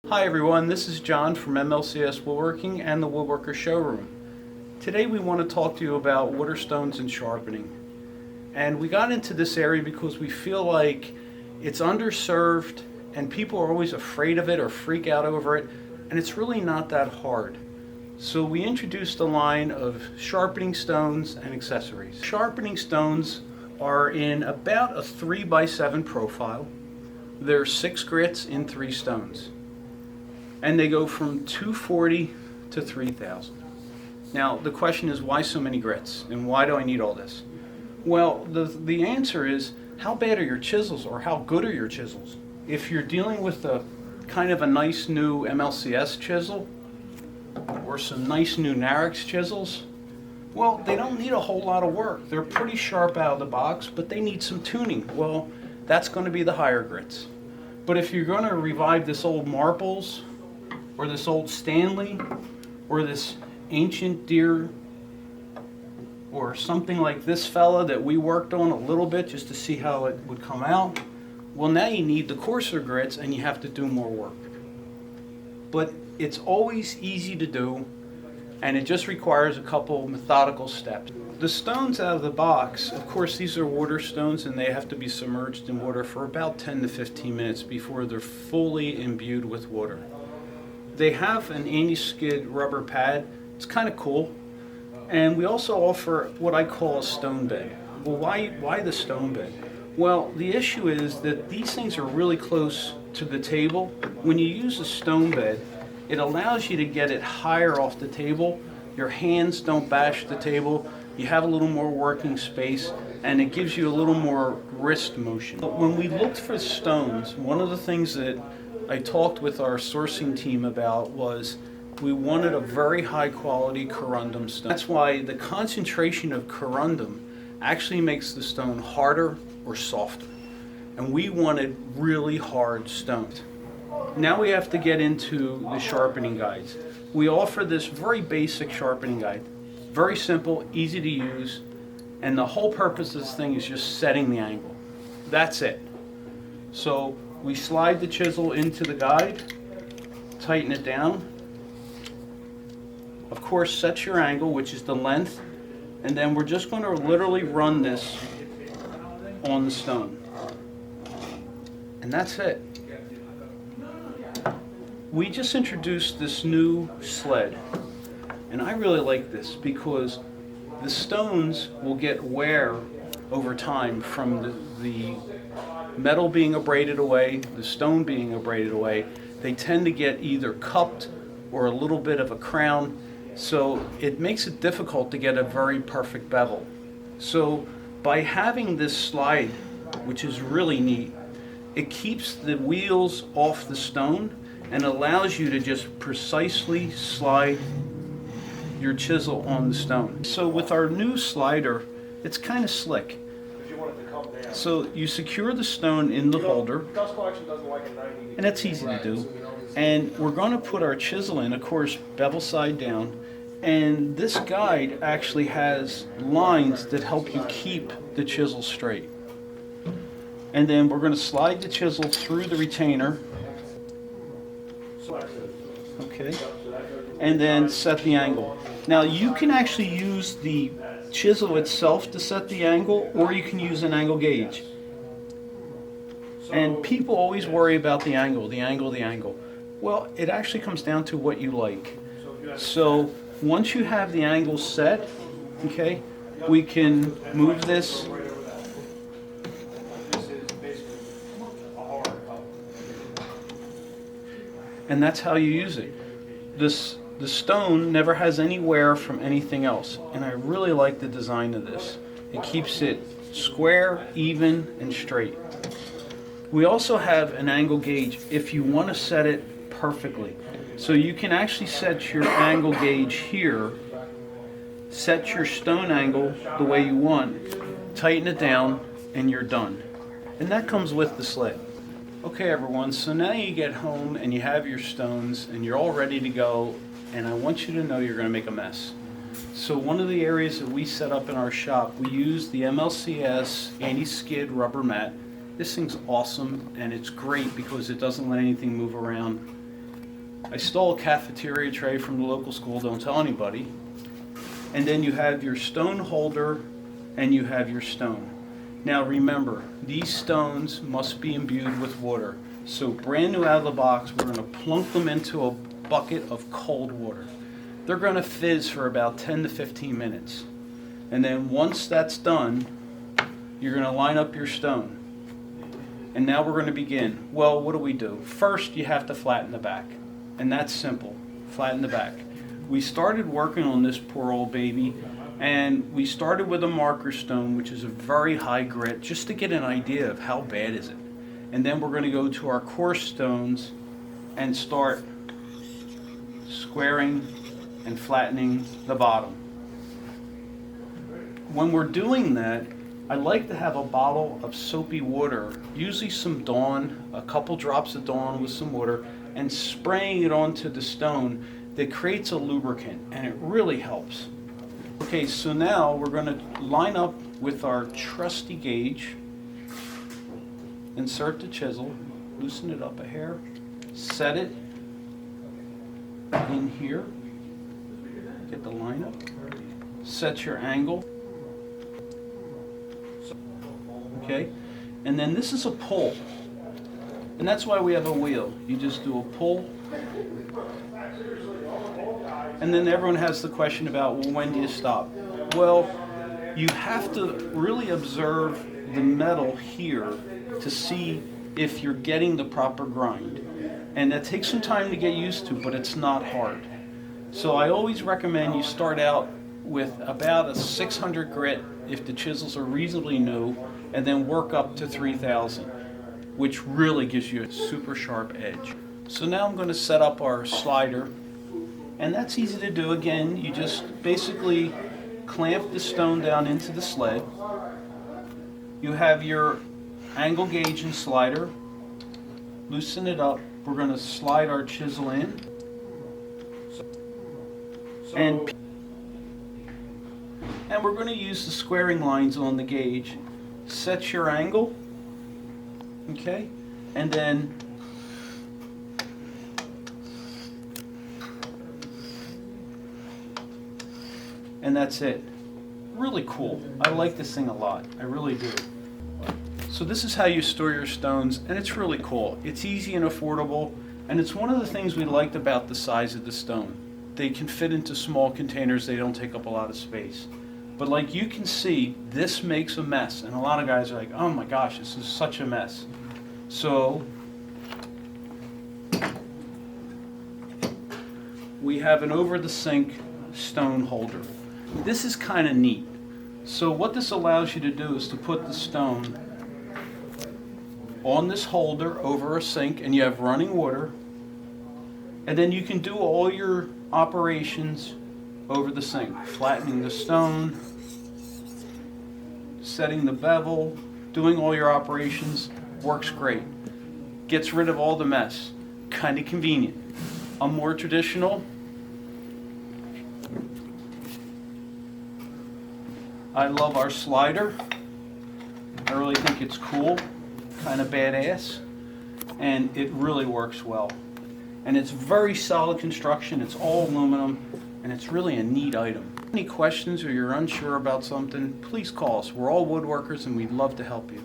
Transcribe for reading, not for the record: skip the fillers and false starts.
Hi everyone, this is John from MLCS Woodworking and the Woodworker Showroom. Today we want to talk to you about water stones and sharpening. And we got into this area because we feel like it's underserved and people are always afraid of it or freak out over it, and it's really not that hard. So we introduced a line of sharpening stones and accessories. Sharpening stones are in about a 3x7 profile. There's 6 grits in 3 stones. And they go from 240 to 3,000. Now the question is, why so many grits and why do I need all this? Well, the answer is, how bad are your chisels or how good are your chisels? If you're dealing with a kind of a nice new MLCS chisel or some nice new Narix chisels, well, they don't need a whole lot of work. They're pretty sharp out of the box, but they need some tuning. Well, that's going to be the higher grits. But if you're going to revive this old Marples or this old Stanley or this ancient deer or something like this fella that we worked on a little bit just to see how it would come out, well, now you need the coarser grits and you have to do more work. But it's always easy to do, and it just requires a couple methodical steps. The stones out of the box, of course, these are water stones and they have to be submerged in water for about 10 to 15 minutes before they're fully imbued with water. They have an anti-skid rubber pad. It's kind of cool. And we also offer what I call a stone bed. Well, why the stone bed? Well, the issue is that these things are really close to the table. When you use a stone bed, it allows you to get it higher off the table. Your hands don't bash the table. You have a little more working space, and it gives you a little more wrist motion. But when we looked for stones, one of the things that I talked with our sourcing team about was we wanted a very high quality corundum stone. That's why the concentration of corundum actually makes the stone harder or softer. And we wanted really hard stones. Now we have to get into the sharpening guides. We offer this very basic sharpening guide. Very simple, easy to use, and the whole purpose of this thing is just setting the angle. That's it. So we slide the chisel into the guide, tighten it down. Of course, set your angle, which is the length, and then we're just going to literally run this on the stone. And that's it. We just introduced this new sled, and I really like this because the stones will get wear over time from the metal being abraded away, the stone being abraded away. They tend to get either cupped or a little bit of a crown, so it makes it difficult to get a very perfect bevel. So by having this slide, which is really neat, it keeps the wheels off the stone and allows you to just precisely slide your chisel on the stone. So with our new slider, it's kind of slick. So you secure the stone in the holder, and that's easy to do. And we're going to put our chisel in, of course, bevel side down, and this guide actually has lines that help you keep the chisel straight. And then we're going to slide the chisel through the retainer. Okay, and then set the angle. Now you can actually use the chisel itself to set the angle, or you can use an angle gauge. And people always worry about the angle, the angle, the angle. Well, it actually comes down to what you like. So once you have the angle set, okay, we can move this. And that's how you use it. The stone never has any wear from anything else, and I really like the design of this. It keeps it square, even, and straight. We also have an angle gauge if you want to set it perfectly. So you can actually set your angle gauge here, set your stone angle the way you want, tighten it down, and you're done. And that comes with the sled. Okay everyone, so now you get home and you have your stones and you're all ready to go, and I want you to know you're going to make a mess. So one of the areas that we set up in our shop, we use the MLCS anti-skid rubber mat. This thing's awesome and it's great because it doesn't let anything move around. I stole a cafeteria tray from the local school, don't tell anybody. And then you have your stone holder and you have your stone. Now remember, these stones must be imbued with water. So brand new out of the box, we're going to plunk them into a bucket of cold water. They're going to fizz for about 10 to 15 minutes. And then once that's done, you're going to line up your stone. And now we're going to begin. Well, what do? First, you have to flatten the back. And that's simple. Flatten the back. We started working on this poor old baby, and we started with a marker stone, which is a very high grit, just to get an idea of how bad is it. And then we're going to go to our coarse stones and start squaring and flattening the bottom. When we're doing that, I like to have a bottle of soapy water, usually some Dawn, a couple drops of Dawn with some water, and spraying it onto the stone that creates a lubricant, and it really helps. Okay, so now we're going to line up with our trusty gauge, insert the chisel, loosen it up a hair, set it in here, get the line up, set your angle. Okay, and then this is a pull, and that's why we have a wheel. You just do a pull, and then everyone has the question about, well, when do you stop? Well, you have to really observe the metal here to see if you're getting the proper grind, and that takes some time to get used to, but it's not hard. So I always recommend you start out with about a 600 grit if the chisels are reasonably new, and then work up to 3,000, which really gives you a super sharp edge. So now I'm going to set up our slider, and that's easy to do. Again, you just basically clamp the stone down into the sled. You have your angle gauge and slider. Loosen it up. We're going to slide our chisel in. And we're going to use the squaring lines on the gauge. Set your angle, okay, and then that's it. Really cool. I like this thing a lot. I really do. So this is how you store your stones, and it's really cool. It's easy and affordable, and it's one of the things we liked about the size of the stone. They can fit into small containers. They don't take up a lot of space. But like you can see, this makes a mess, and a lot of guys are like, oh my gosh, this is such a mess. So we have an over the sink stone holder. This is kind of neat. So what this allows you to do is to put the stone on this holder over a sink, and you have running water, and then you can do all your operations over the sink, flattening the stone, setting the bevel, doing all your operations. Works great. Gets rid of all the mess. Kind of convenient. A more traditional, I love our slider. I really think it's cool, kind of badass, and it really works well. And it's very solid construction. It's all aluminum, and it's really a neat item. Any questions or you're unsure about something, please call us. We're all woodworkers, and we'd love to help you.